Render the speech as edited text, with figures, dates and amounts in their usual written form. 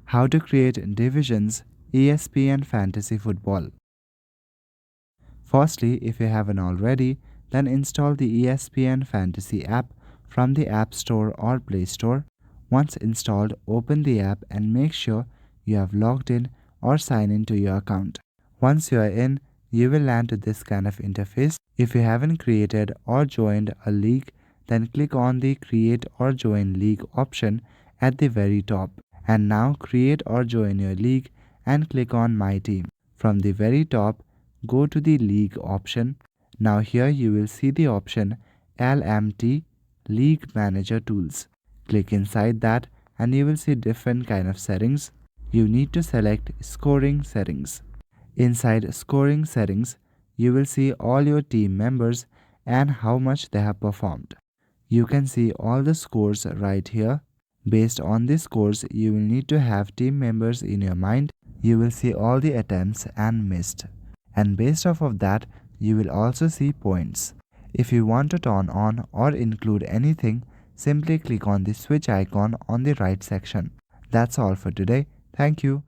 How to create divisions ESPN Fantasy Football. Firstly, if you haven't already, then install the ESPN Fantasy app from the App Store or Play Store. Once installed, open the app and make sure you have logged in or sign in to your account. Once you are in, you will land to this kind of interface. If you haven't created or joined a league, then click on the Create or Join League option at the very top. And now create or join your league and click on My Team. From the very top, go to the League option. Now here you will see the option LMT League Manager Tools. Click inside that and you will see different kind of settings. You need to select Scoring Settings. Inside Scoring Settings, you will see all your team members and how much they have performed. You can see all the scores right here. Based on the scores, you will need to have team members in your mind. You will see all the attempts and missed. And based off of that, you will also see points. If you want to turn on or include anything, simply click on the switch icon on the right section. That's all for today. Thank you.